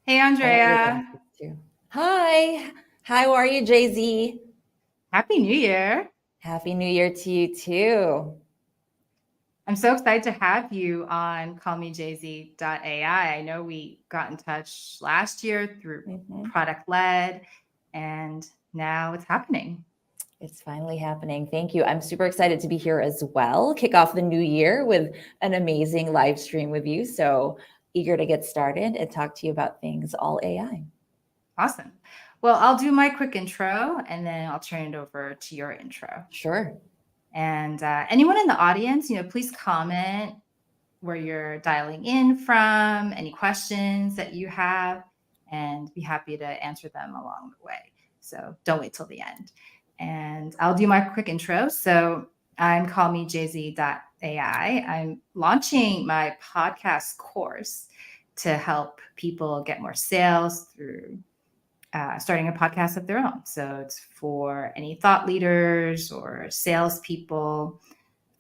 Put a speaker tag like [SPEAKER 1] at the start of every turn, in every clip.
[SPEAKER 1] Hey,
[SPEAKER 2] I know you're going to
[SPEAKER 1] Andrea.
[SPEAKER 2] too. Hi. How are you, Jay-Z?
[SPEAKER 1] Happy New Year.
[SPEAKER 2] Happy New Year to you too.
[SPEAKER 1] I'm so excited to have you on callmejz.ai. I know we got in touch last year through
[SPEAKER 2] Mhm.
[SPEAKER 1] Product Led, and now it's happening.
[SPEAKER 2] It's finally happening. Thank you. I'm super excited to be here as well. Kick off the new year with an amazing live stream with you. So eager to get started and talk to you about things all AI.
[SPEAKER 1] Awesome. Well, I'll do my quick intro and then I'll turn it over to your intro.
[SPEAKER 2] Sure.
[SPEAKER 1] And anyone in the audience, please comment where you're dialing in from, any questions that you have, and be happy to answer them along the way. So don't wait till the end. And I'll do my quick intro. So I'm callmejz.ai. I'm launching my podcast course to help people get more sales through starting a podcast of their own. So it's for any thought leaders or salespeople,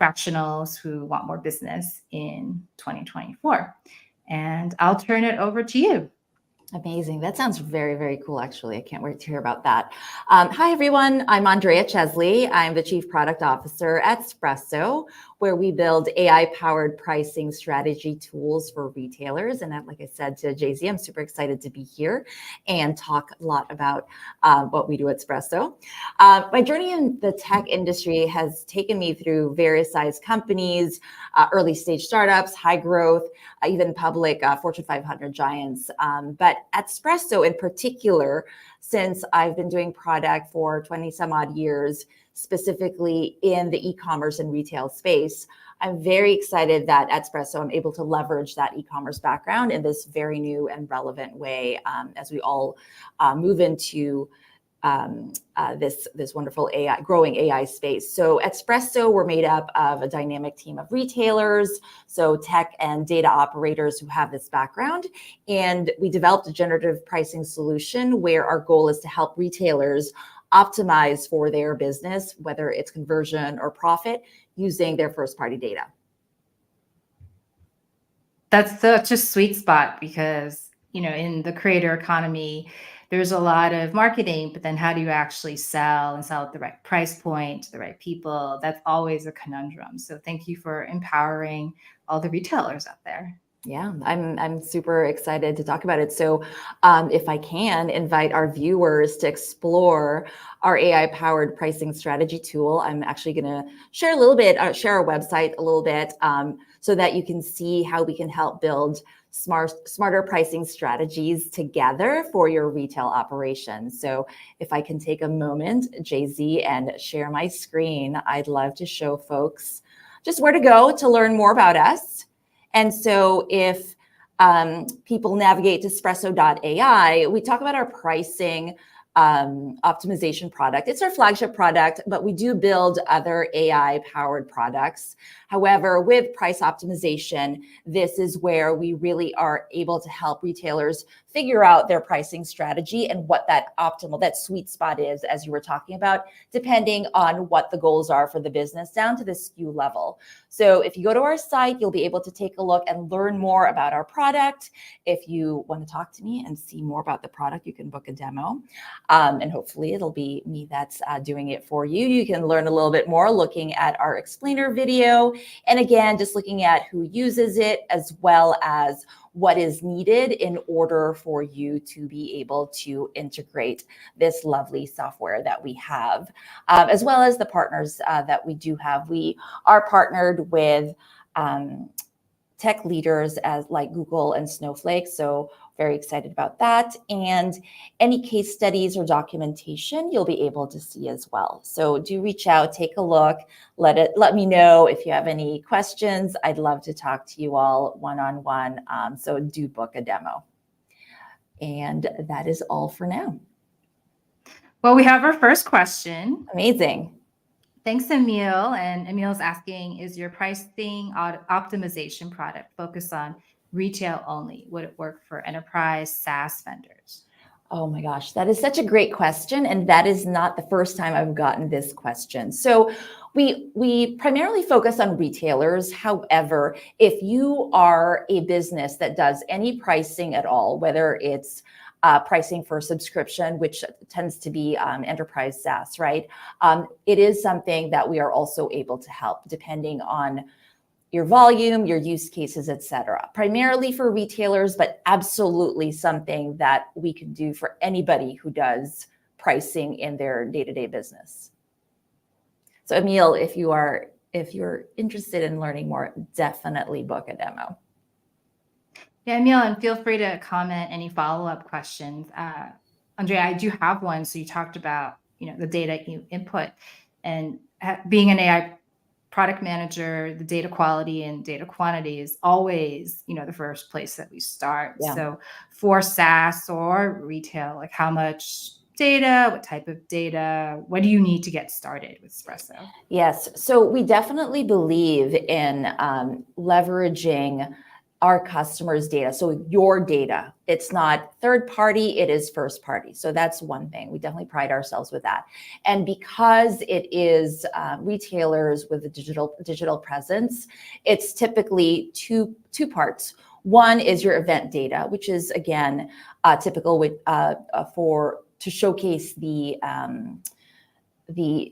[SPEAKER 1] fractionals who want more business in 2024. And I'll turn it over to you.
[SPEAKER 2] Amazing. That sounds very, very cool, actually. I can't wait to hear about that. Hi, everyone. I'm Andrea Chesleigh. I'm the Chief Product Officer at Spresso, where we build AI-powered pricing strategy tools for retailers. And like I said to Jay-Z, I'm super excited to be here and talk a lot about what we do at Spresso. My journey in the tech industry has taken me through various size companies, early stage startups, high growth, even public Fortune 500 giants. But at Spresso in particular, since I've been doing product for 20 some odd years, specifically in the e-commerce and retail space, I'm very excited that at Spresso, I'm able to leverage that e-commerce background in this very new and relevant way as we all move into this wonderful growing AI space. So at Spresso, we're made up of a dynamic team of retailers, so tech and data operators who have this background. And we developed a generative pricing solution where our goal is to help retailers optimize for their business, whether it's conversion or profit, using their first-party data.
[SPEAKER 1] That's such a sweet spot because, in the creator economy, there's a lot of marketing, but then how do you actually sell and sell at the right price point to the right people? That's always a conundrum. So thank you for empowering all the retailers out there.
[SPEAKER 2] Yeah, I'm super excited to talk about it. So if I can invite our viewers to explore our AI-powered pricing strategy tool, I'm actually going to share a little bit, share our website a little bit so that you can see how we can help build smarter pricing strategies together for your retail operations. So if I can take a moment, Jay-Z, and share my screen, I'd love to show folks just where to go to learn more about us. And so if people navigate to Spresso.ai, we talk about our pricing optimization product. It's our flagship product, but we do build other AI-powered products. However, with price optimization, this is where we really are able to help retailers figure out their pricing strategy and what that optimal, that sweet spot is, as you were talking about, depending on what the goals are for the business down to the SKU level. So if you go to our site, you'll be able to take a look and learn more about our product. If you want to talk to me and see more about the product, you can book a demo. And hopefully it'll be me that's doing it for you. You can learn a little bit more looking at our explainer video. And again, just looking at who uses it as well as what is needed in order for you to be able to integrate this lovely software that we have, as well as the partners that we do have. We are partnered with tech leaders like Google and Snowflake. So very excited about that. And any case studies or documentation you'll be able to see as well. So do reach out, take a look, let me know if you have any questions. I'd love to talk to you all one-on-one. So do book a demo. And that is all for now.
[SPEAKER 1] Well, we have our first question.
[SPEAKER 2] Amazing.
[SPEAKER 1] Thanks, Emil. And Emil's asking, is your pricing optimization product focused on retail only? Would it work for enterprise SaaS vendors?
[SPEAKER 2] Oh my gosh, that is such a great question. And that is not the first time I've gotten this question. So we primarily focus on retailers. However, if you are a business that does any pricing at all, whether it's pricing for subscription, which tends to be enterprise SaaS, right? It is something that we are also able to help depending on your volume, your use cases, et cetera. Primarily for retailers, but absolutely something that we can do for anybody who does pricing in their day-to-day business. So Emil, if you're interested in learning more, definitely book a demo.
[SPEAKER 1] Yeah, Emil, and feel free to comment any follow-up questions. Andrea, I do have one. So you talked about, the data you input, and being an AI product manager, the data quality and data quantity is always, the first place that we start.
[SPEAKER 2] Yeah.
[SPEAKER 1] So for SaaS or retail, like how much data, what type of data, what do you need to get started with Spresso?
[SPEAKER 2] Yes, so we definitely believe in leveraging our customers' data. So your data, it's not third party, it is first party. So that's one thing. We definitely pride ourselves with that. And because it is retailers with a digital presence, it's typically two parts. One is your event data, which is again typical with to showcase the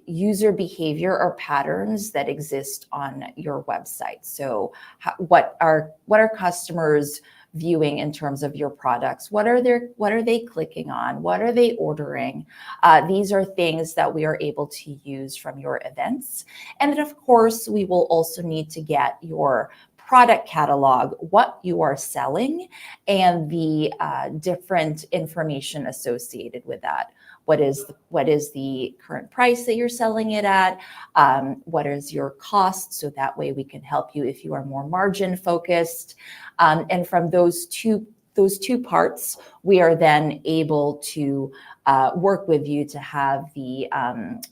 [SPEAKER 2] user behavior or patterns that exist on your website. So what are customers viewing in terms of your products? What are they clicking on? What are they ordering? These are things that we are able to use from your events. And then of course, we will also need to get your product catalog, what you are selling, and the different information associated with that. What is the current price that you're selling it at? What is your cost? So that way we can help you if you are more margin focused. And from those two parts, we are then able to work with you to have the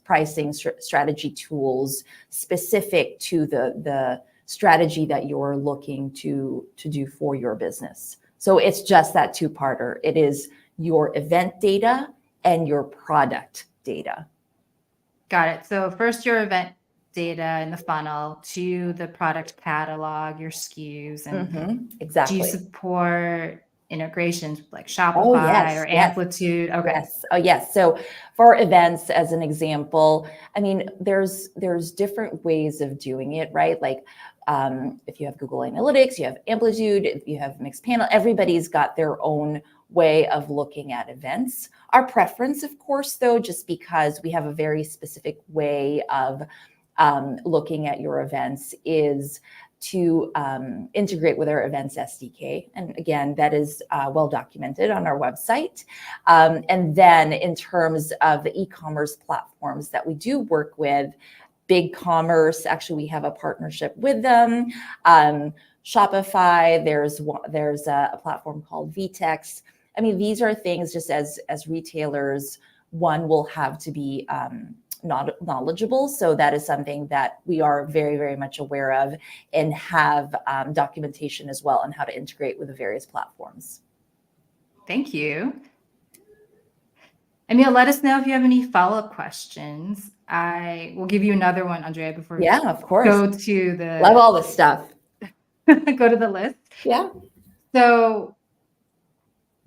[SPEAKER 2] pricing strategy tools specific to the strategy that you're looking to do for your business. So it's just that two-parter. It is your event data and your product data.
[SPEAKER 1] Got it. So first your event data in the funnel, to the product catalog, your SKUs, and
[SPEAKER 2] exactly.
[SPEAKER 1] do you support integrations like Shopify or Amplitude? Okay.
[SPEAKER 2] Yes. Oh, yes. So for events, as an example, I mean, there's different ways of doing it, right? Like if you have Google Analytics, you have Amplitude, if you have Mixpanel, everybody's got their own way of looking at events. Our preference, of course, though, just because we have a very specific way of looking at your events, is to integrate with our events SDK. And again, that is well documented on our website. And then in terms of the e-commerce platforms that we do work with, BigCommerce, actually we have a partnership with them. Shopify, there's a platform called Vtex. I mean, these are things just as retailers, one will have to be not knowledgeable. So that is something that we are very, very much aware of and have documentation as well on how to integrate with the various platforms.
[SPEAKER 1] Thank you. Emil, let us know if you have any follow-up questions. I will give you another one, Andrea, before we
[SPEAKER 2] of course.
[SPEAKER 1] go to the...
[SPEAKER 2] Love all this stuff.
[SPEAKER 1] Go to the list.
[SPEAKER 2] Yeah.
[SPEAKER 1] So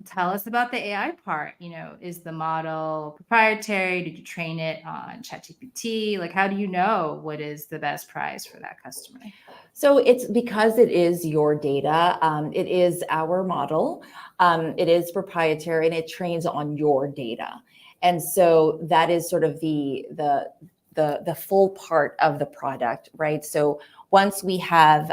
[SPEAKER 1] tell us about the AI part. Is the model proprietary? Did you train it on ChatGPT? Like, how do you know what is the best price for that customer?
[SPEAKER 2] So it's because it is your data. It is our model. It is proprietary and it trains on your data. And so that is sort of the full part of the product, right? So once we have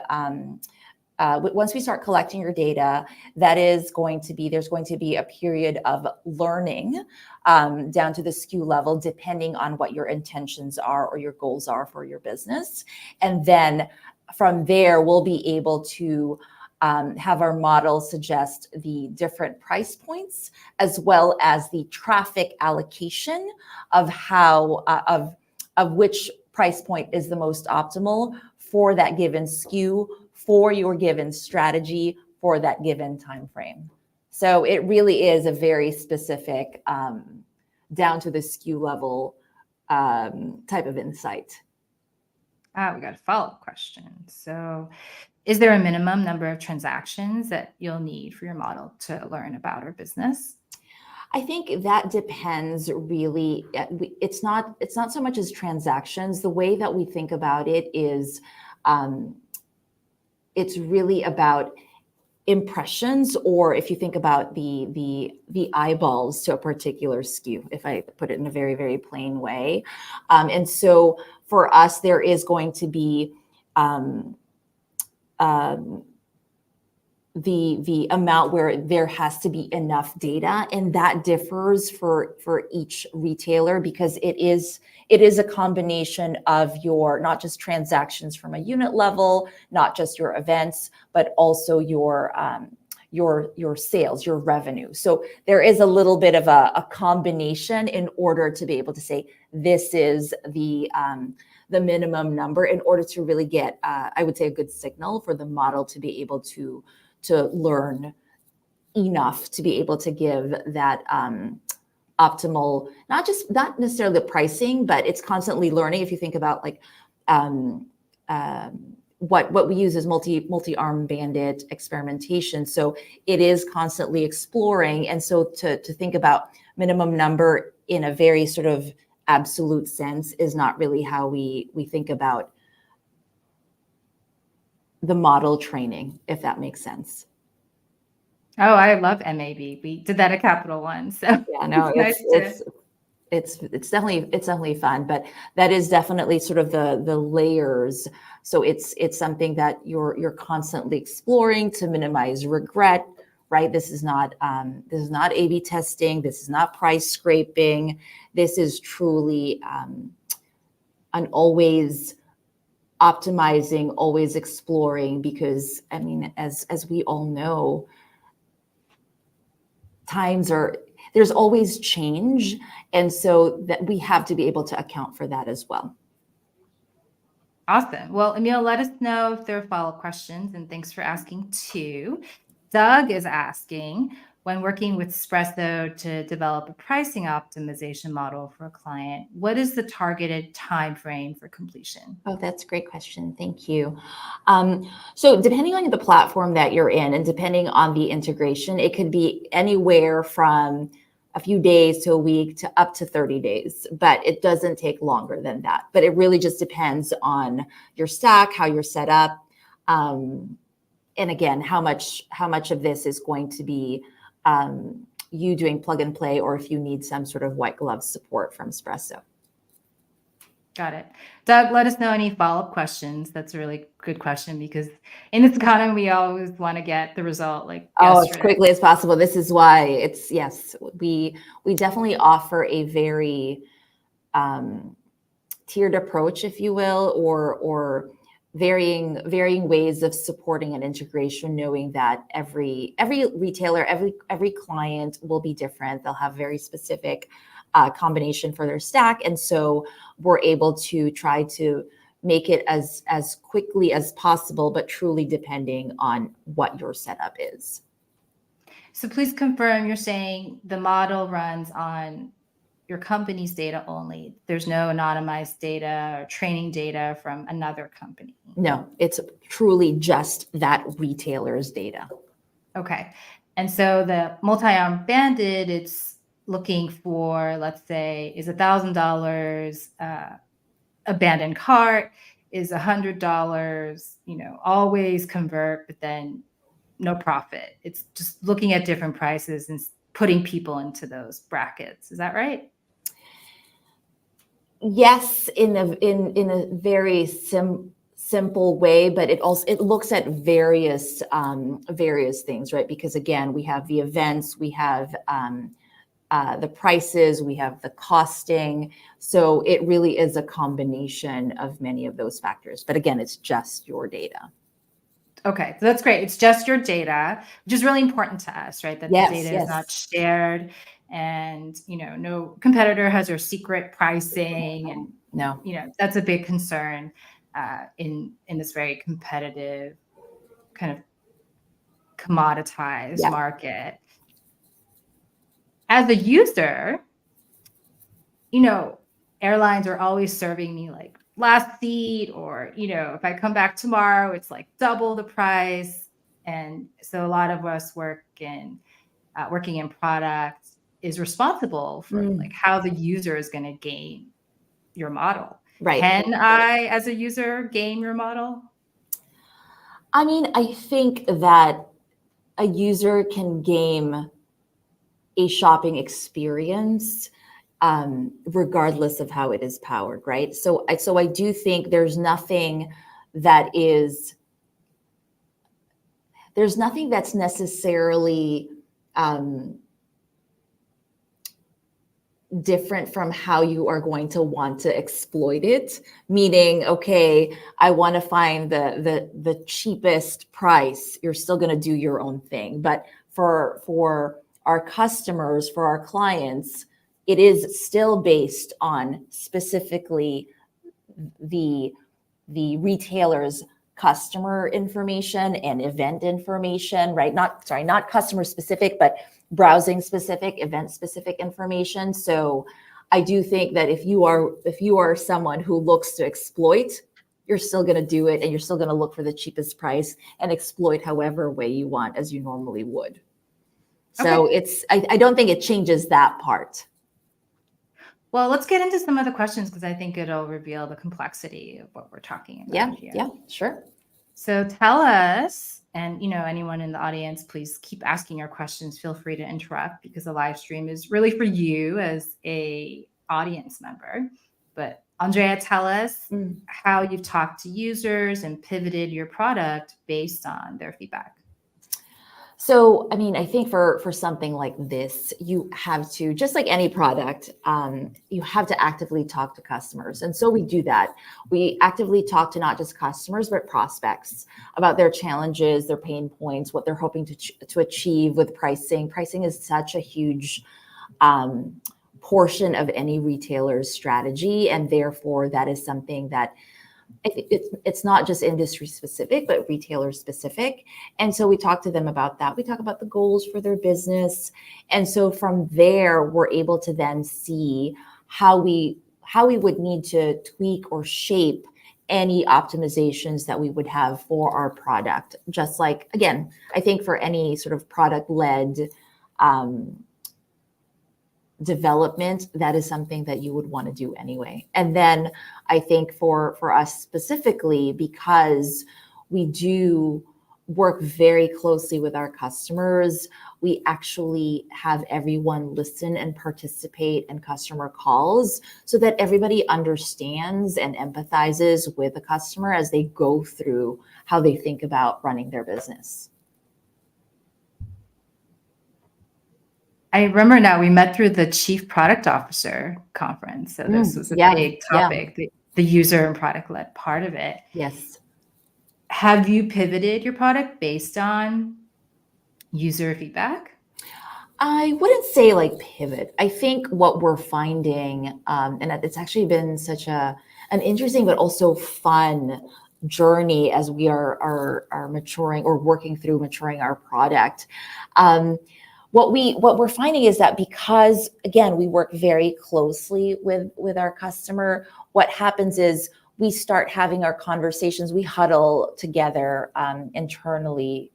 [SPEAKER 2] once we start collecting your data, there's going to be a period of learning down to the SKU level, depending on what your intentions are or your goals are for your business. And then from there, we'll be able to have our model suggest the different price points, as well as the traffic allocation of how of which price point is the most optimal for that given SKU, for your given strategy, for that given time frame. So it really is a very specific, down to the SKU level type of insight.
[SPEAKER 1] We got a follow-up question. So is there a minimum number of transactions that you'll need for your model to learn about our business?
[SPEAKER 2] I think that depends really. It's not so much as transactions. The way that we think about it is, it's really about impressions, or if you think about the eyeballs to a particular SKU, if I put it in a very, very plain way. And so for us, there is going to be the amount where there has to be enough data, and that differs for each retailer, because it is a combination of your, not just transactions from a unit level, not just your events, but also your sales, your revenue. So there is a little bit of a combination in order to be able to say this is the minimum number, in order to really get, I would say, a good signal for the model to be able to learn enough to be able to give that optimal, not necessarily the pricing, but it's constantly learning. If you think about like what we use is multi-arm bandit experimentation. So it is constantly exploring. And so to think about minimum number in a very sort of absolute sense is not really how we think about the model training, if that makes sense.
[SPEAKER 1] Oh, I love MAB. We did that at Capital One. So
[SPEAKER 2] yeah, no, it's definitely fun, but that is definitely sort of the layers. So it's something that you're constantly exploring to minimize regret, right? This is not A/B testing. This is not price scraping. This is truly an always optimizing, always exploring, because I mean, as we all know, there's always change. And so that we have to be able to account for that as well.
[SPEAKER 1] Awesome. Well, Emil, let us know if there are follow-up questions, and thanks for asking too. Doug is asking, when working with Spresso to develop a pricing optimization model for a client, what is the targeted time frame for completion?
[SPEAKER 2] Oh, that's a great question. Thank you. So depending on the platform that you're in and depending on the integration, it could be anywhere from a few days to a week to up to 30 days, but it doesn't take longer than that. But it really just depends on your stack, how you're set up. And again, how much of this is going to be you doing plug and play, or if you need some sort of white glove support from Spresso.
[SPEAKER 1] Got it. Doug, let us know any follow-up questions. That's a really good question, because in this economy, we always want to get the result like yesterday.
[SPEAKER 2] As quickly as possible. This is why we definitely offer a very tiered approach, if you will, or varying ways of supporting an integration, knowing that every retailer, every client will be different. They'll have very specific combination for their stack. And so we're able to try to make it as quickly as possible, but truly depending on what your setup is.
[SPEAKER 1] So please confirm, you're saying the model runs on your company's data only. There's no anonymized data or training data from another company.
[SPEAKER 2] No, it's truly just that retailer's data.
[SPEAKER 1] Okay. And so the multi-arm bandit, it's looking for, let's say, is $1,000 abandoned cart, is $100, always convert, but then no profit. It's just looking at different prices and putting people into those brackets. Is that right?
[SPEAKER 2] Yes, in a very simple way, but it looks at various things, right? Because again, we have the events, we have the prices, we have the costing. So it really is a combination of many of those factors. But again, it's just your data.
[SPEAKER 1] Okay, so that's great. It's just your data, which is really important to us, right? That the data is not shared, and no competitor has your secret pricing, and
[SPEAKER 2] no,
[SPEAKER 1] that's a big concern in this very competitive kind of commoditized market. as a user, you know, airlines are always serving me like last seat, or, you know, if I come back tomorrow, it's like double the price. And so a lot of us working in product is responsible for like how the user is going to gain your model.
[SPEAKER 2] Right.
[SPEAKER 1] Can I, as a user, game your model?
[SPEAKER 2] I mean, I think that a user can game a shopping experience regardless of how it is powered, right? So I do think there's nothing that's necessarily different from how you are going to want to exploit it. Meaning, okay, I want to find the cheapest price. You're still going to do your own thing, but for our customers, for our clients, it is still based on specifically the retailer's customer information and event information, right? Not customer specific, but browsing specific, event specific information. So I do think that if you are someone who looks to exploit, you're still going to do it, and you're still going to look for the cheapest price and exploit however way you want, as you normally would. So I don't think it changes that part.
[SPEAKER 1] Well, let's get into some of the questions, because I think it'll reveal the complexity of what we're talking about here.
[SPEAKER 2] Yeah, sure.
[SPEAKER 1] So tell us, and anyone in the audience, please keep asking your questions. Feel free to interrupt, because the live stream is really for you as a audience member. But Andrea, tell us how you've talked to users and pivoted your product based on their feedback.
[SPEAKER 2] So, I mean, I think for something like this, you have to, just like any product, you have to actively talk to customers. And so we do that. We actively talk to not just customers, but prospects about their challenges, their pain points, what they're hoping to achieve with pricing. Pricing is such a huge portion of any retailer's strategy. And therefore, that is something that it's not just industry specific, but retailer specific. And so we talk to them about that. We talk about the goals for their business. And so from there, we're able to then see how we would need to tweak or shape any optimizations that we would have for our product. Just like, again, I think for any sort of product-led development, that is something that you would want to do anyway. And then I think for us specifically, because we do work very closely with our customers, we actually have everyone listen and participate in customer calls so that everybody understands and empathizes with the customer as they go through how they think about running their business.
[SPEAKER 1] I remember now, we met through the Chief Product Officer conference. So this was a big topic, the user and product-led part of it.
[SPEAKER 2] Yes.
[SPEAKER 1] Have you pivoted your product based on user feedback?
[SPEAKER 2] I wouldn't say like pivot. I think what we're finding, and it's actually been such an interesting but also fun journey as we are maturing or working through maturing our product. What we're finding is that because, again, we work very closely with our customer, what happens is we start having our conversations, we huddle together internally,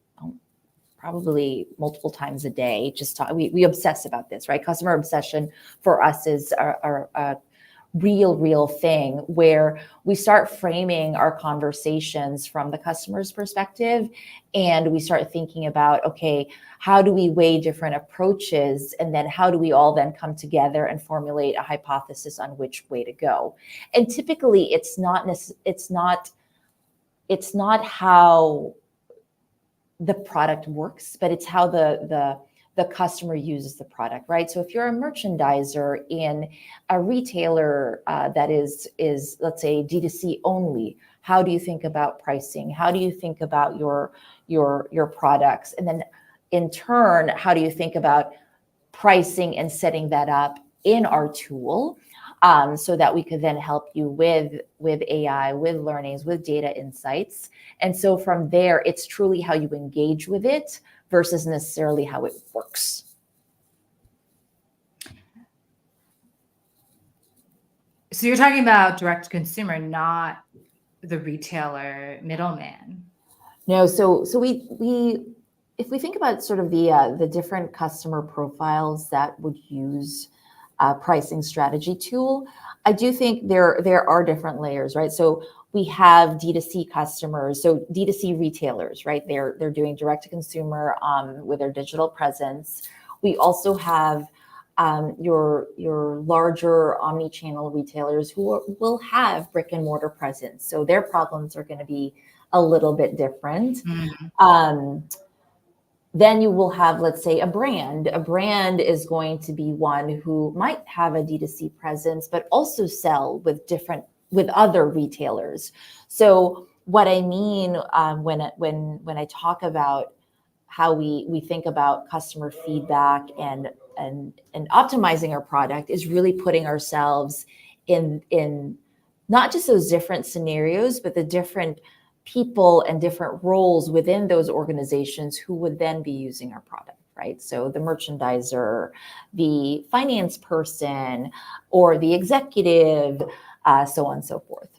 [SPEAKER 2] probably multiple times a day. We obsess about this, right? Customer obsession for us is a real thing, where we start framing our conversations from the customer's perspective, and we start thinking about, okay, how do we weigh different approaches, and then how do we all then come together and formulate a hypothesis on which way to go? And typically, it's not how the product works, but it's how the customer uses the product, right? So if you're a merchandiser in a retailer that is, let's say, D2C only, how do you think about pricing? How do you think about your products? And then in turn, how do you think about pricing and setting that up in our tool so that we could then help you with AI, with learnings, with data insights? And so from there, it's truly how you engage with it versus necessarily how it works.
[SPEAKER 1] So you're talking about direct to consumer, not the retailer middleman.
[SPEAKER 2] No, so we if we think about sort of the different customer profiles that would use a pricing strategy tool, I do think there are different layers, right? So we have D2C customers, so D2C retailers, right? They're doing direct to consumer with their digital presence. We also have your larger omni-channel retailers who will have brick and mortar presence. So their problems are going to be a little bit different. Then you will have, let's say, a brand. A brand is going to be one who might have a D2C presence, but also sell with other retailers. So what I mean when I talk about how we think about customer feedback and optimizing our product is really putting ourselves in not just those different scenarios, but the different people and different roles within those organizations who would then be using our product, right? So the merchandiser, the finance person, or the executive, so on and so forth.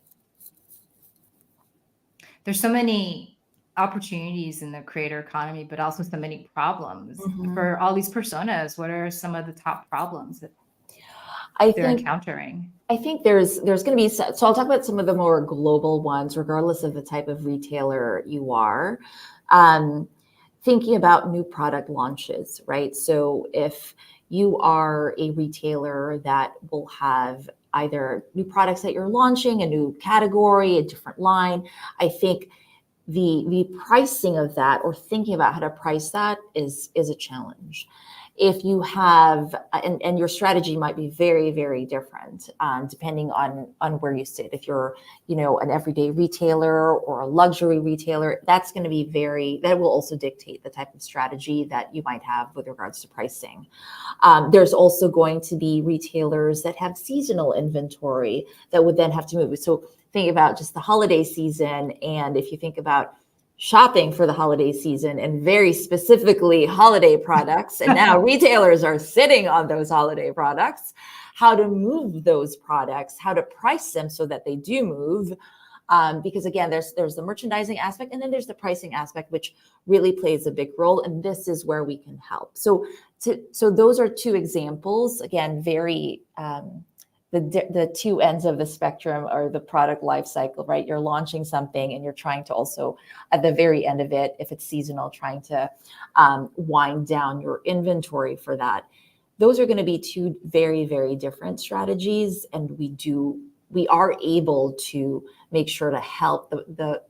[SPEAKER 1] There's so many opportunities in the creator economy, but also so many problems for all these personas. What are some of the top problems that they're encountering?
[SPEAKER 2] I think there's going to be, so I'll talk about some of the more global ones, regardless of the type of retailer you are. Thinking about new product launches, right? So if you are a retailer that will have either new products that you're launching, a new category, a different line, I think the pricing of that, or thinking about how to price that, is a challenge. If you have, and your strategy might be very, very different depending on where you sit. If you're, an everyday retailer or a luxury retailer, that's going to be that will also dictate the type of strategy that you might have with regards to pricing. There's also going to be retailers that have seasonal inventory that would then have to move. So think about just the holiday season, and if you think about shopping for the holiday season and very specifically holiday products, and now retailers are sitting on those holiday products, how to move those products, how to price them so that they do move. Because again, there's the merchandising aspect, and then there's the pricing aspect, which really plays a big role. And this is where we can help. So those are two examples. Again, very the two ends of the spectrum are the product life cycle, right? You're launching something and you're trying to also, at the very end of it, if it's seasonal, trying to wind down your inventory for that. Those are going to be two very, very different strategies. And we are able to make sure to help the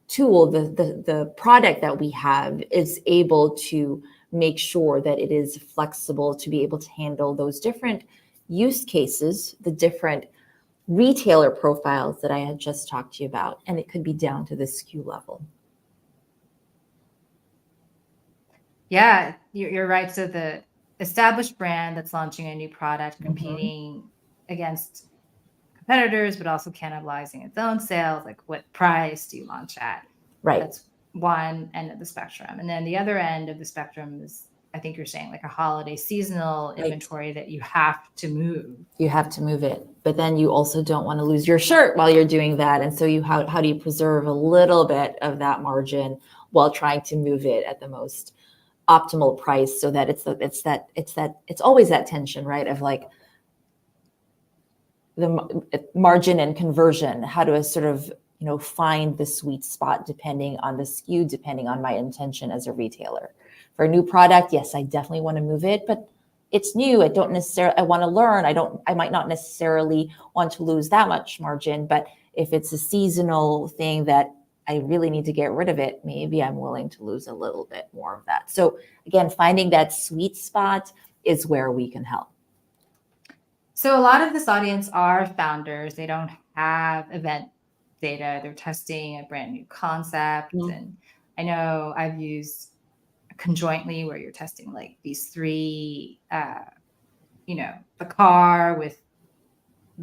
[SPEAKER 2] tool, the product that we have is able to make sure that it is flexible to be able to handle those different use cases, the different retailer profiles that I had just talked to you about. And it could be down to the SKU level.
[SPEAKER 1] Yeah, you're right. So the established brand that's launching a new product, competing against competitors, but also cannibalizing its own sales, like what price do you launch at?
[SPEAKER 2] Right.
[SPEAKER 1] That's one end of the spectrum. And then the other end of the spectrum is, I think you're saying, like a holiday seasonal inventory that you have to move.
[SPEAKER 2] You have to move it, but then you also don't want to lose your shirt while you're doing that. And so how do you preserve a little bit of that margin while trying to move it at the most optimal price, so that it's always that tension, right? Of like the margin and conversion, how to sort of find the sweet spot depending on the SKU, depending on my intention as a retailer. For a new product, yes, I definitely want to move it, but it's new. I want to learn. I might not necessarily want to lose that much margin, but if it's a seasonal thing that I really need to get rid of it, maybe I'm willing to lose a little bit more of that. So again, finding that sweet spot is where we can help.
[SPEAKER 1] So a lot of this audience are founders. They don't have event data. They're testing a brand new concept. And I know I've used conjointly where you're testing like these three, the car with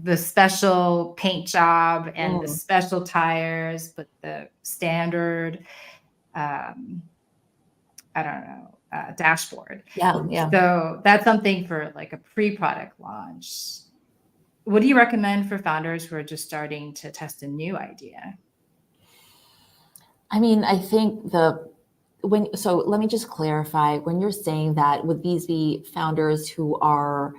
[SPEAKER 1] the special paint job and the special tires, but the standard, I don't know, dashboard.
[SPEAKER 2] Yeah.
[SPEAKER 1] So that's something for like a pre-product launch. What do you recommend for founders who are just starting to test a new idea?
[SPEAKER 2] I mean, I think so let me just clarify, when you're saying that, would these be founders who are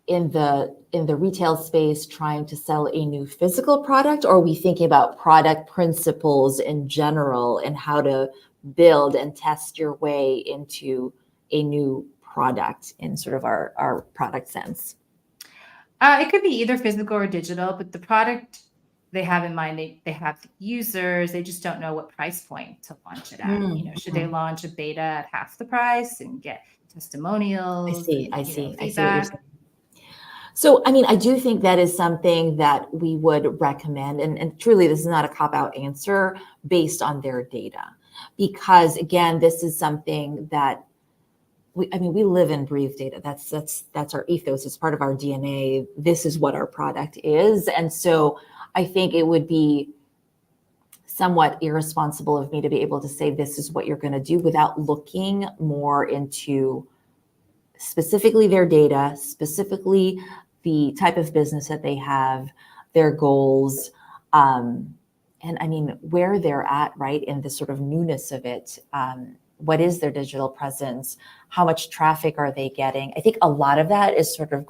[SPEAKER 2] in the retail space trying to sell a new physical product, or are we thinking about product principles in general and how to build and test your way into a new product in sort of our product sense?
[SPEAKER 1] It could be either physical or digital, but the product they have in mind, they have users, they just don't know what price point to launch it at. Should they
[SPEAKER 2] Mm-hmm.
[SPEAKER 1] launch a beta at half the price and get testimonials and,
[SPEAKER 2] I see what you're
[SPEAKER 1] feedback?
[SPEAKER 2] saying. So, I mean, I do think that is something that we would recommend. And truly, this is not a cop-out answer based on their data. Because again, this is something that we live and breathe data. That's our ethos. It's part of our DNA. This is what our product is. And so I think it would be somewhat irresponsible of me to be able to say this is what you're going to do without looking more into specifically their data, specifically the type of business that they have, their goals, and I mean, where they're at, right, in the sort of newness of it. What is their digital presence? How much traffic are they getting? I think a lot of that is sort of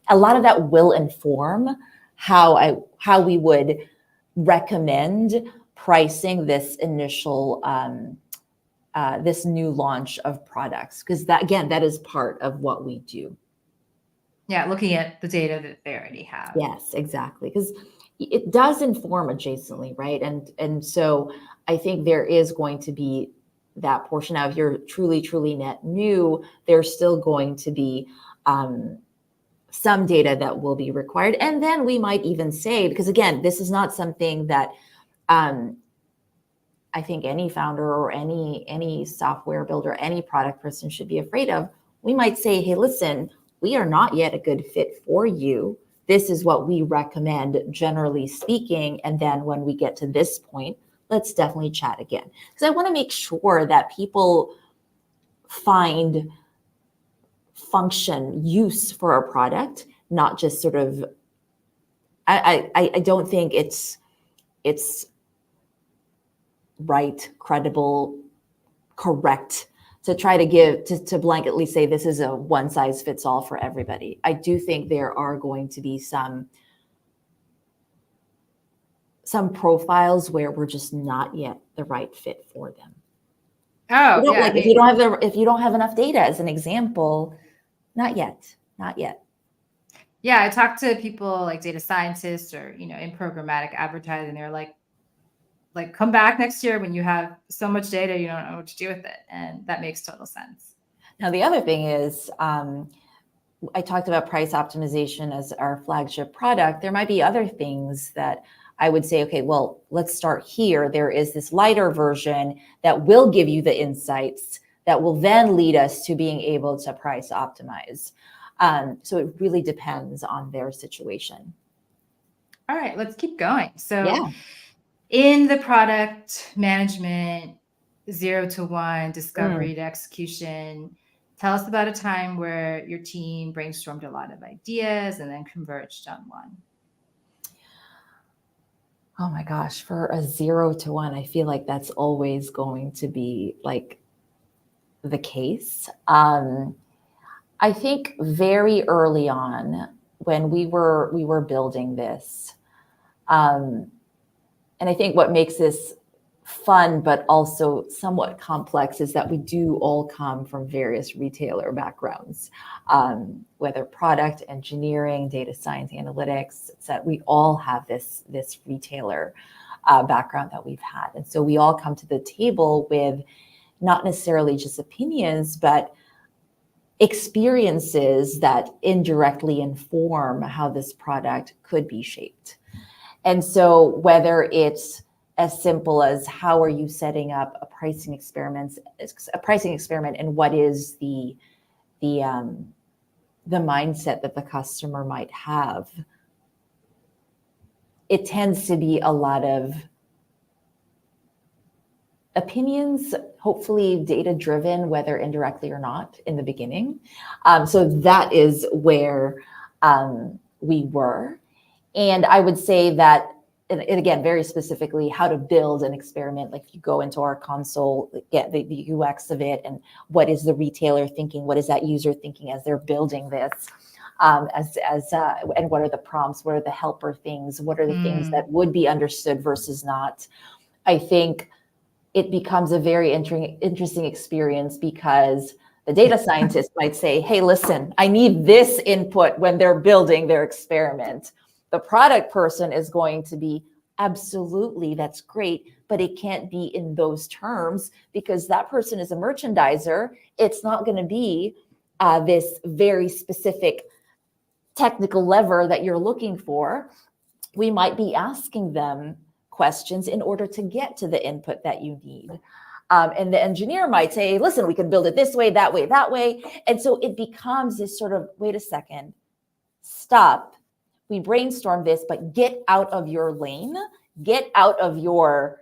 [SPEAKER 2] a lot of that will inform how we would recommend pricing this initial this new launch of products, because that is part of what we do.
[SPEAKER 1] Yeah, looking at the data that they already have.
[SPEAKER 2] Yes, exactly, because it does inform adjacently, right? And so I think there is going to be that portion. Now, if you're truly net new, there's still going to be some data that will be required, and then we might even say, because again, this is not something that I think any founder or any software builder, any product person should be afraid of. We might say, hey, listen, we are not yet a good fit for you. This is what we recommend, generally speaking. And then when we get to this point, let's definitely chat again. Because I want to make sure that people find function, use for our product, not just sort of, I don't think it's right, credible, correct to try to to blanketly say this is a one size fits all for everybody. I do think there are going to be some profiles where we're just not yet the right fit for them.
[SPEAKER 1] Oh, yeah.
[SPEAKER 2] Like, if you don't have enough data, as an example, not yet.
[SPEAKER 1] Yeah, I talked to people like data scientists or, in programmatic advertising. They're like, come back next year when you have so much data, you don't know what to do with it. And that makes total sense.
[SPEAKER 2] Now, the other thing is, I talked about price optimization as our flagship product. There might be other things that I would say, okay, well, let's start here. There is this lighter version that will give you the insights that will then lead us to being able to price optimize. So it really depends on their situation.
[SPEAKER 1] All right, let's keep going. So
[SPEAKER 2] Yeah.
[SPEAKER 1] in the product management, 0 to 1, discovery to execution, tell us about a time where your team brainstormed a lot of ideas and then converged on one.
[SPEAKER 2] Oh my gosh, for a 0 to 1, I feel like that's always going to be like the case. I think very early on when we were building this, and I think what makes this fun but also somewhat complex is that we do all come from various retailer backgrounds, whether product engineering, data science, analytics, etc. We all have this retailer background that we've had, and so we all come to the table with not necessarily just opinions, but experiences that indirectly inform how this product could be shaped. And so whether it's as simple as how are you setting up a pricing experiment, and what is the mindset that the customer might have, it tends to be a lot of opinions hopefully data driven, whether indirectly or not in the beginning. So that is where we were. And I would say that, and again, very specifically, how to build an experiment. Like you go into our console, get the UX of it, and what is the retailer thinking? What is that user thinking as they're building this? And what are the prompts? What are the helper things? What are the things that would be understood versus not? I think it becomes a very interesting experience because the data scientist might say, hey, listen, I need this input when they're building their experiment. The product person is going to be, absolutely, that's great, but it can't be in those terms because that person is a merchandiser. It's not going to be this very specific technical lever that you're looking for. We might be asking them questions in order to get to the input that you need. And the engineer might say, listen, we can build it this way, that way, that way. And so it becomes this sort of, wait a second, stop. We brainstorm this, but get out of your lane, get out of your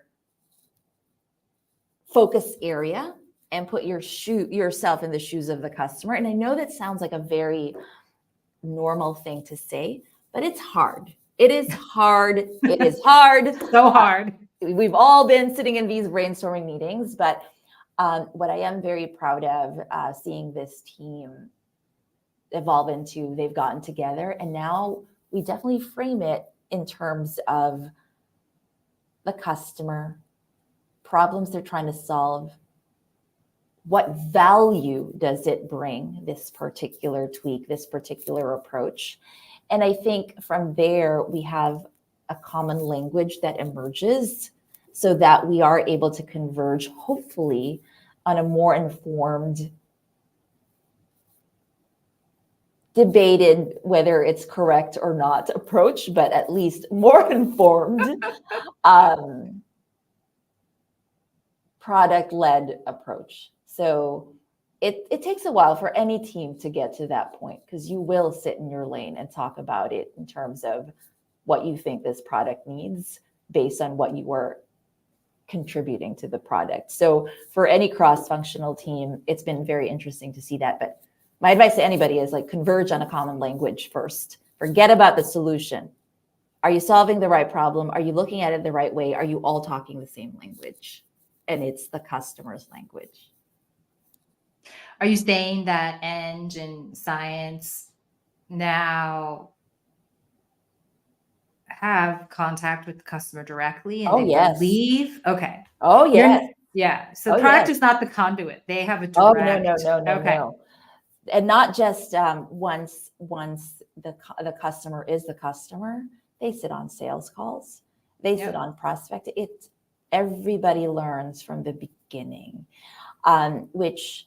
[SPEAKER 2] focus area and put yourself in the shoes of the customer. And I know that sounds like a very normal thing to say, but it's hard. It is hard. It is hard.
[SPEAKER 1] So hard.
[SPEAKER 2] We've all been sitting in these brainstorming meetings, but what I am very proud of seeing this team evolve into, they've gotten together and now we definitely frame it in terms of the customer, problems they're trying to solve, what value does it bring, this particular tweak, this particular approach. And I think from there, we have a common language that emerges so that we are able to converge, hopefully, on a more informed, debated, whether it's correct or not approach, but at least more informed product-led approach. So it takes a while for any team to get to that point because you will sit in your lane and talk about it in terms of what you think this product needs based on what you were contributing to the product. So for any cross-functional team, it's been very interesting to see that. But my advice to anybody is like converge on a common language first. Forget about the solution. Are you solving the right problem? Are you looking at it the right way? Are you all talking the same language? And it's the customer's language.
[SPEAKER 1] Are you saying that Eng and Science now have contact with the customer directly and they believe? Okay.
[SPEAKER 2] Oh, yes.
[SPEAKER 1] Yeah. So product is not the conduit. They have a direct.
[SPEAKER 2] No. And not just once the customer is the customer, they sit on sales calls, they sit on prospect. Everybody learns from the beginning, which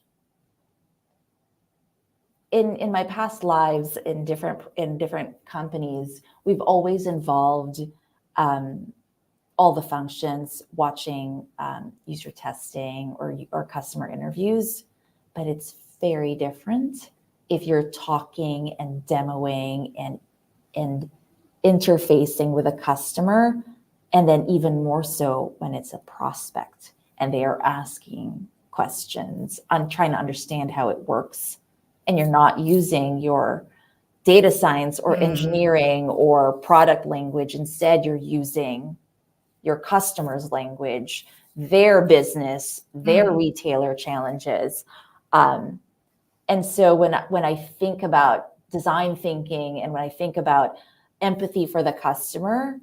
[SPEAKER 2] in my past lives in different companies, we've always involved all the functions, watching user testing or customer interviews, but it's very different if you're talking and demoing and interfacing with a customer, and then even more so when it's a prospect and they are asking questions on trying to understand how it works, and you're not using your data science or engineering or product language. Instead, you're using your customer's language, their business, their retailer challenges. And so when I think about design thinking and when I think about empathy for the customer,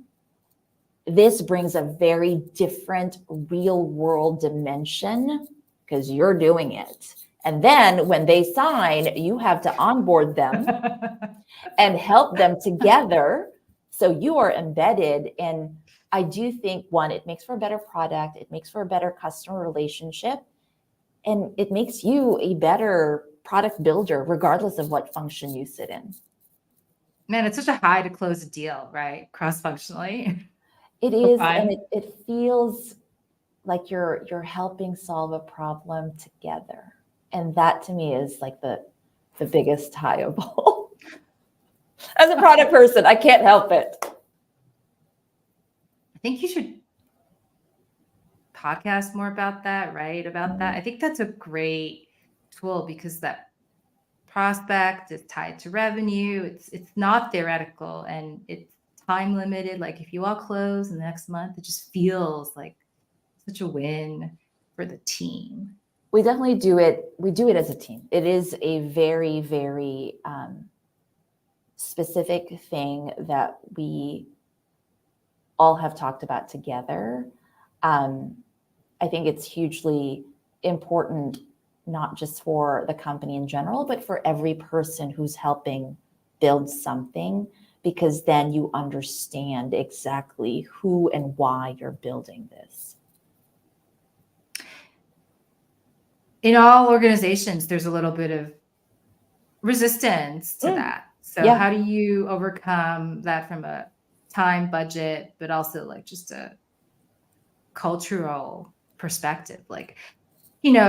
[SPEAKER 2] this brings a very different real world dimension because you're doing it. And then when they sign, you have to onboard them and help them together. So you are embedded. And I do think, one, it makes for a better product. It makes for a better customer relationship. And it makes you a better product builder, regardless of what function you sit in.
[SPEAKER 1] Man, it's such a high to close a deal, right? Cross-functionally.
[SPEAKER 2] It is, and it feels like you're helping solve a problem together. And that to me is like the biggest high of all. As a product person, I can't help it.
[SPEAKER 1] I think you should podcast more about that, write about that. I think that's a great tool because that prospect is tied to revenue. It's not theoretical and it's time limited. Like if you all close in the next month, it just feels like such a win for the team.
[SPEAKER 2] We definitely do it. We do it as a team. It is a very, very specific thing that we all have talked about together. I think it's hugely important, not just for the company in general, but for every person who's helping build something, because then you understand exactly who and why you're building this.
[SPEAKER 1] In all organizations, there's a little bit of resistance to that. So how do you overcome that from a time budget, but also like just a cultural perspective? Like,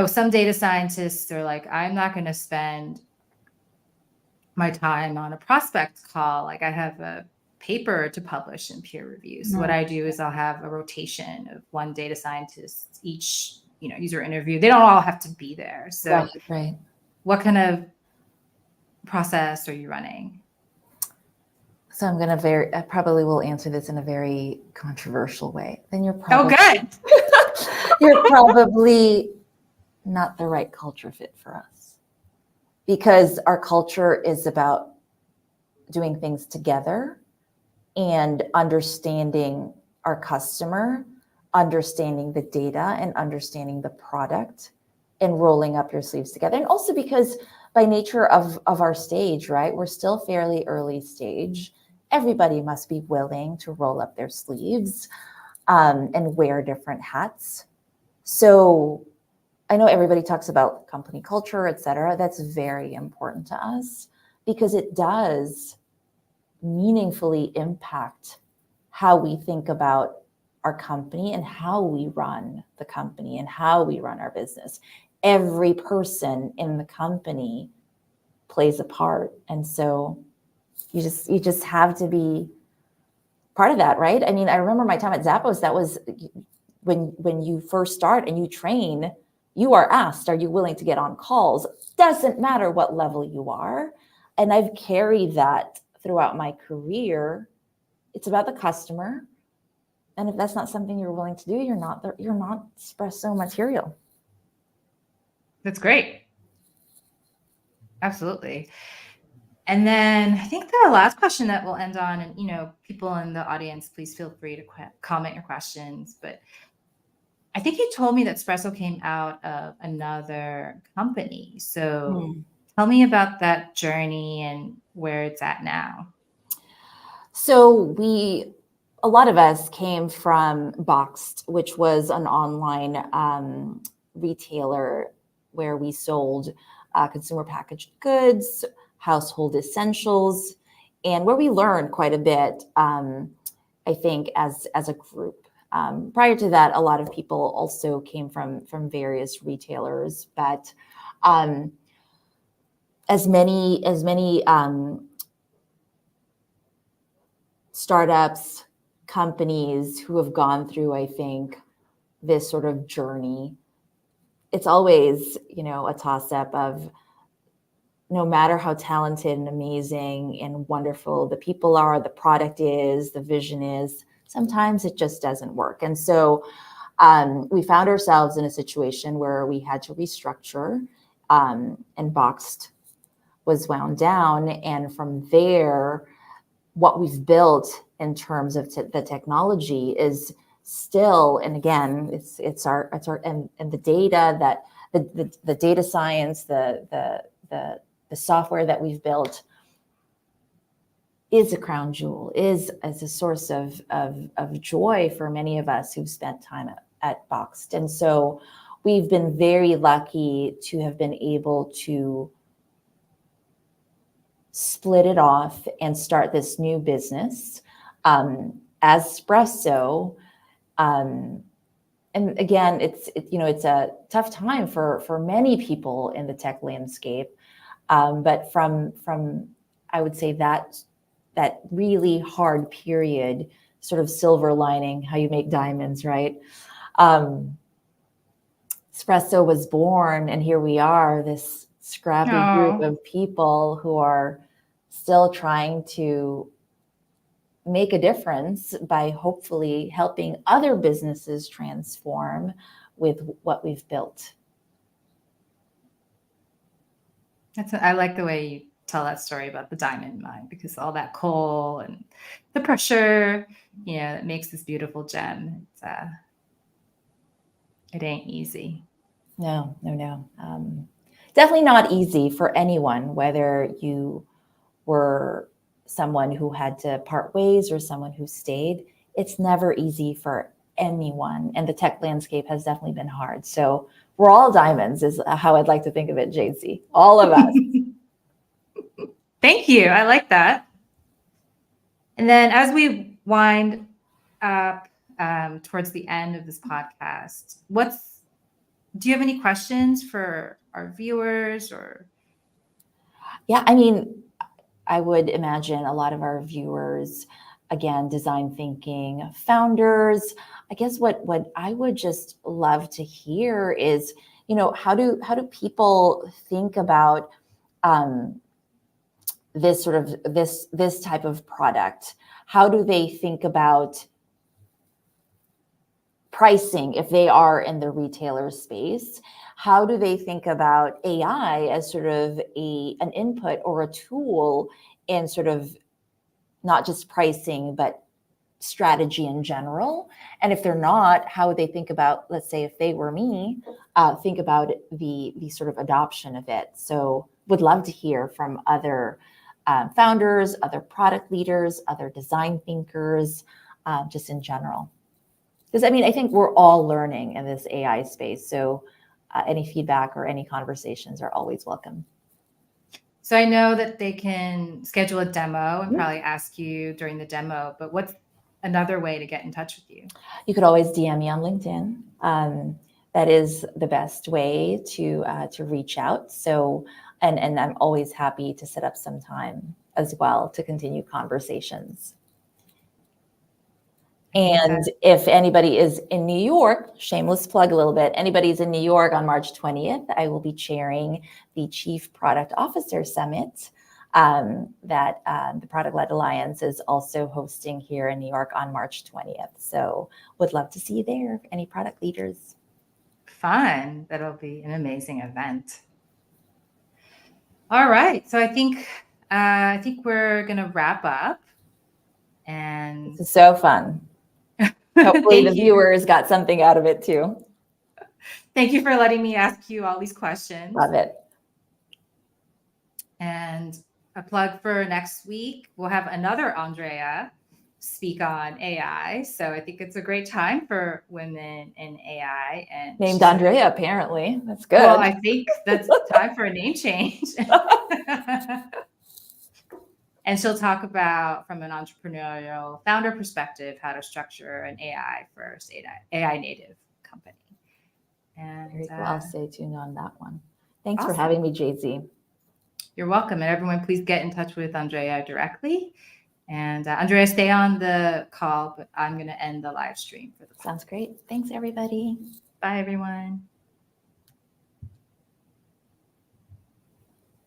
[SPEAKER 1] some data scientists are like, I'm not going to spend my time on a prospect call. Like I have a paper to publish in peer review. So what I do is I'll have a rotation of one data scientist each, user interview. They don't all have to be there. So
[SPEAKER 2] right.
[SPEAKER 1] What kind of process are you running?
[SPEAKER 2] So I probably will answer this in a very controversial way. Then you're probably,
[SPEAKER 1] good.
[SPEAKER 2] You're probably not the right culture fit for us, because our culture is about doing things together and understanding our customer, understanding the data and understanding the product and rolling up your sleeves together. And also because by nature of our stage, right, we're still fairly early stage. Everybody must be willing to roll up their sleeves and wear different hats. So I know everybody talks about company culture, et cetera. That's very important to us because it does meaningfully impact how we think about our company and how we run the company and how we run our business. Every person in the company plays a part. And so you just have to be part of that, right? I mean, I remember my time at Zappos, that was when you first start and you train, you are asked, are you willing to get on calls? Doesn't matter what level you are. And I've carried that throughout my career. It's about the customer. And if that's not something you're willing to do, you're not Spresso material.
[SPEAKER 1] That's great. Absolutely. And then I think the last question that we'll end on, and people in the audience, please feel free to comment your questions. But I think you told me that Spresso came out of another company. So tell me about that journey and where it's at now.
[SPEAKER 2] So a lot of us came from Boxed, which was an online retailer where we sold consumer packaged goods, household essentials, and where we learned quite a bit, I think, as a group. Prior to that, a lot of people also came from various retailers, but as many startups, companies who have gone through, I think, this sort of journey, it's always, a toss-up of no matter how talented and amazing and wonderful the people are, the product is, the vision is, sometimes it just doesn't work. And so we found ourselves in a situation where we had to restructure, and Boxed was wound down. And from there, what we've built in terms of the technology is still, and again, it's our and the data that the data science, the software that we've built is a crown jewel, is as a source of joy for many of us who've spent time at Boxed. And so we've been very lucky to have been able to split it off and start this new business as Spresso. And again, it's a tough time for many people in the tech landscape. But from I would say that really hard period, sort of silver lining, how you make diamonds, right? Spresso was born, and here we are, this scrappy group
[SPEAKER 1] Oh,
[SPEAKER 2] of people who are still trying to make a difference by hopefully helping other businesses transform with what we've built.
[SPEAKER 1] I like the way you tell that story about the diamond mine, because all that coal and the pressure, it makes this beautiful gem. It ain't easy.
[SPEAKER 2] No. Definitely not easy for anyone, whether you were someone who had to part ways or someone who stayed. It's never easy for anyone. And the tech landscape has definitely been hard. So we're all diamonds is how I'd like to think of it, JC. All of us.
[SPEAKER 1] Thank you. I like that. And then as we wind up towards the end of this podcast, do you have any questions for our viewers or?
[SPEAKER 2] Yeah, I mean, I would imagine a lot of our viewers, again, design thinking founders. I guess what I would just love to hear is, how do people think about this sort of this type of product? How do they think about pricing if they are in the retailer space? How do they think about AI as sort of an input or a tool in sort of not just pricing, but strategy in general? And if they're not, how would they think about, let's say if they were me, think about the sort of adoption of it? So would love to hear from other founders, other product leaders, other design thinkers, just in general. Because I think we're all learning in this AI space. So any feedback or any conversations are always welcome.
[SPEAKER 1] So I know that they can schedule a demo and probably ask you during the demo, but what's another way to get in touch with you?
[SPEAKER 2] You could always DM me on LinkedIn. That is the best way to reach out. So, and I'm always happy to set up some time as well to continue conversations. And if anybody is in New York, shameless plug a little bit, anybody's in New York on March 20th, I will be chairing the Chief Product Officer Summit that the Product-Led Alliance is also hosting here in New York on March 20th. So would love to see you there, any product leaders.
[SPEAKER 1] Fun. That'll be an amazing event. All right. So I think we're going to wrap up. And
[SPEAKER 2] this is so fun. Hopefully the viewers got something out of it too.
[SPEAKER 1] Thank you for letting me ask you all these questions.
[SPEAKER 2] Love it.
[SPEAKER 1] And a plug for next week, we'll have another Andrea speak on AI. So I think it's a great time for women in AI. And
[SPEAKER 2] named Andrea, apparently. That's good.
[SPEAKER 1] Well, I think that's time for a name change. And she'll talk about, from an entrepreneurial founder perspective, how to structure an AI first AI native company. And
[SPEAKER 2] very cool. I'll stay tuned on that one. Thanks
[SPEAKER 1] awesome.
[SPEAKER 2] for having me, JZ.
[SPEAKER 1] You're welcome. And everyone, please get in touch with Andrea directly. And Andrea, stay on the call, but I'm going to end the live stream for the call.
[SPEAKER 2] Sounds great. Thanks, everybody.
[SPEAKER 1] Bye, everyone.